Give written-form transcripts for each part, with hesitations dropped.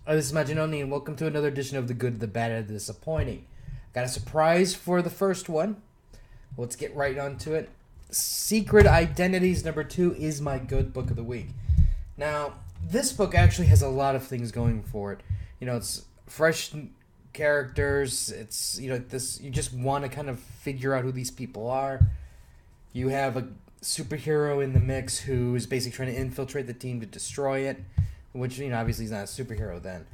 This is Maginoni, and welcome to another edition of The Good, the Bad, and the Disappointing. Got a surprise for the first one. Let's get right onto it. Secret Identities number 2 is my good book of the week. Now, this book actually has a lot of things going for it. It's fresh characters. It's this. You just want to kind of figure out who these people are. You have a superhero in the mix who is basically trying to infiltrate the team to destroy it, which, obviously he's not a superhero then.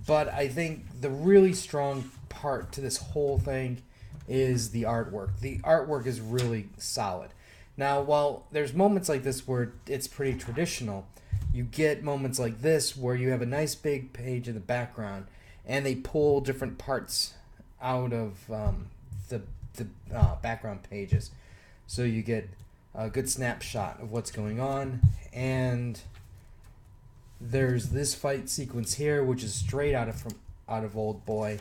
But I think the really strong part to this whole thing is the artwork. The artwork is really solid. Now, while there's moments like this where it's pretty traditional, you get moments like this where you have a nice big page in the background and they pull different parts out of the background pages. So you get a good snapshot of what's going on, and there's this fight sequence here, which is straight out of Old Boy,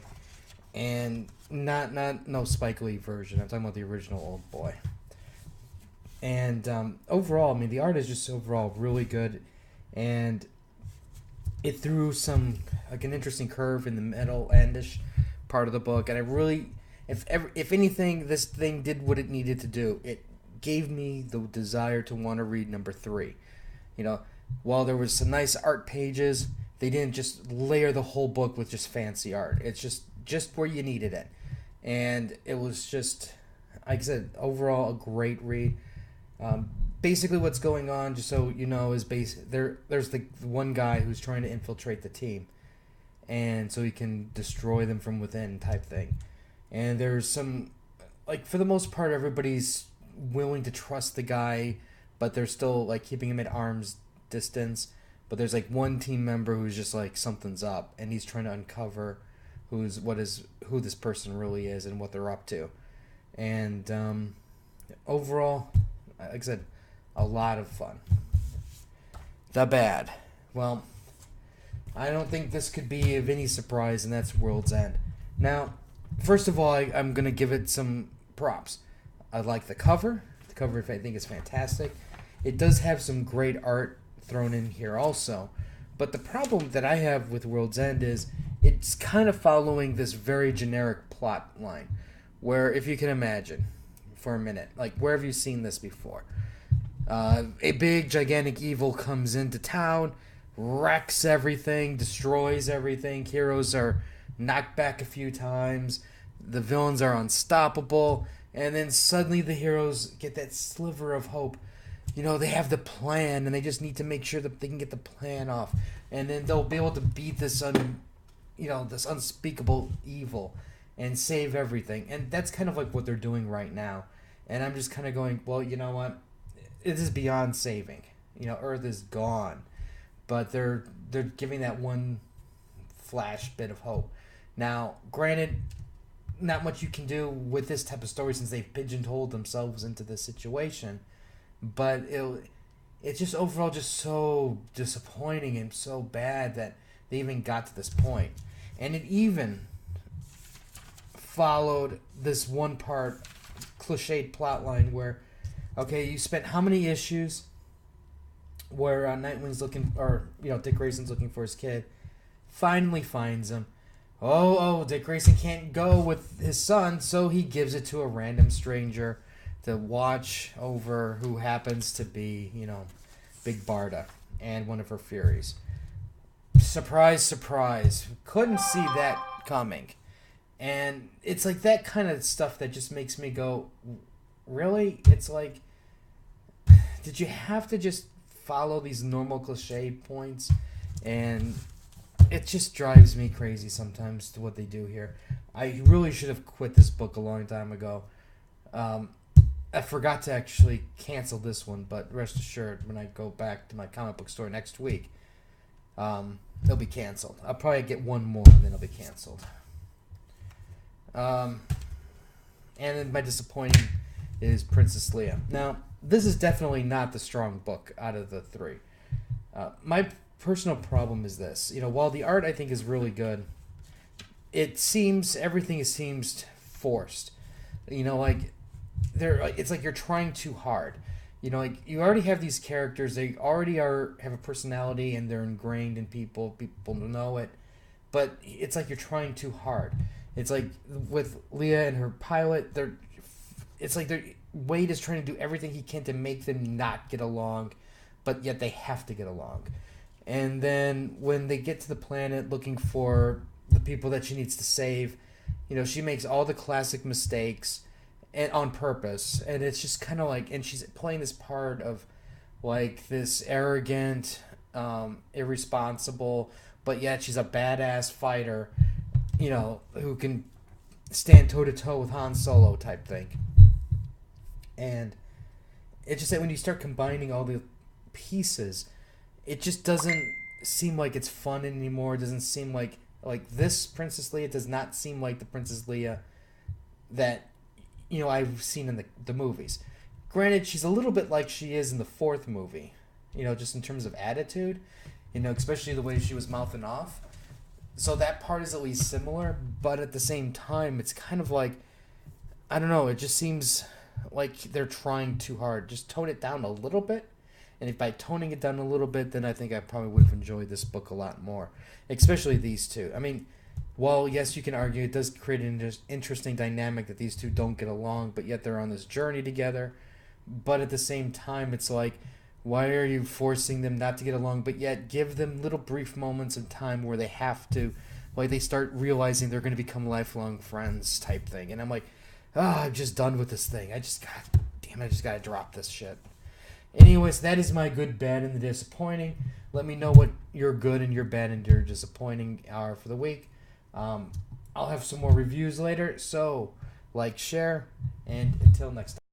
and not no Spike Lee version. I'm talking about the original Old Boy. And overall, I mean, the art is just overall really good, and it threw an interesting curve in the middle endish part of the book, and I really, if anything, this thing did what it needed to do. It gave me the desire to want to read number 3. While there was some nice art pages, they didn't just layer the whole book with just fancy art. It's just where you needed it. And it was just, like I said, overall a great read. Basically what's going on, just so you know, is there's the one guy who's trying to infiltrate the team. And so he can destroy them from within type thing. And there's some, for the most part, everybody's willing to trust the guy, but they're still, keeping him at arm's distance. But there's one team member who's just something's up, and he's trying to uncover who this person really is and what they're up to. And overall, like I said, a lot of fun. The bad, well, I don't think this could be of any surprise, and that's World's End. Now, first of all, I'm gonna give it some props. I like the cover. The cover, I think, is fantastic. It does have some great art thrown in here also. But the problem that I have with World's End is it's kind of following this very generic plot line. Where, if you can imagine, for a minute, where have you seen this before? A big, gigantic evil comes into town, wrecks everything, destroys everything. Heroes are knocked back a few times. The villains are unstoppable. And then suddenly the heroes get that sliver of hope. They have the plan, and they just need to make sure that they can get the plan off. And then they'll be able to beat this this unspeakable evil and save everything. And that's kind of what they're doing right now. And I'm just kind of going, well, you know what? It is beyond saving. Earth is gone. But they're giving that one flash bit of hope. Now, granted, not much you can do with this type of story since they've pigeonholed themselves into this situation, but it's just overall just so disappointing and so bad that they even got to this point. And it even followed this one part cliched plot line where, okay, you spent how many issues where Nightwing's looking, or Dick Grayson's looking for his kid, finally finds him. Dick Grayson can't go with his son, so he gives it to a random stranger to watch over, who happens to be, Big Barda and one of her Furies. Surprise, surprise. Couldn't see that coming. And it's that kind of stuff that just makes me go, really? It's did you have to just follow these normal cliche points? And it just drives me crazy sometimes to what they do here. I really should have quit this book a long time ago. I forgot to actually cancel this one, but rest assured, when I go back to my comic book store next week, it'll be canceled. I'll probably get one more, and then it'll be canceled. And then my disappointing is Princess Leia. Now, this is definitely not the strong book out of the 3. My personal problem is this. While the art I think is really good, everything seems forced. It's you're trying too hard. You already have these characters. They already have a personality, and they're ingrained in people. People know it. but it's like you're trying too hard. It's like with Leia and her pilot, it's like Wade is trying to do everything he can to make them not get along, but yet they have to get along. And then when they get to the planet looking for the people that she needs to save, she makes all the classic mistakes and on purpose. And it's just kind of like, and she's playing this part of like this arrogant, irresponsible, but yet she's a badass fighter, who can stand toe to toe with Han Solo type thing. And it's just that when you start combining all the pieces, it just doesn't seem like it's fun anymore. It doesn't seem like this Princess Leia does not seem like the Princess Leia that I've seen in the movies. Granted, she's a little bit like she is in the fourth movie, just in terms of attitude, especially the way she was mouthing off. So that part is at least similar, but at the same time, it's kind of like, I don't know, it just seems like they're trying too hard. Just tone it down a little bit. And if by toning it down a little bit, then I think I probably would have enjoyed this book a lot more. Especially these two. I mean, while, yes, you can argue it does create an interesting dynamic that these two don't get along, but yet they're on this journey together. But at the same time, it's like, why are you forcing them not to get along, but yet give them little brief moments of time where they have to, like they start realizing they're going to become lifelong friends type thing. And I'm like, I'm just done with this thing. I just got to drop this shit. Anyways, that is my good, bad, and the disappointing. Let me know what your good and your bad and your disappointing are for the week. I'll have some more reviews later, so like, share, and until next time.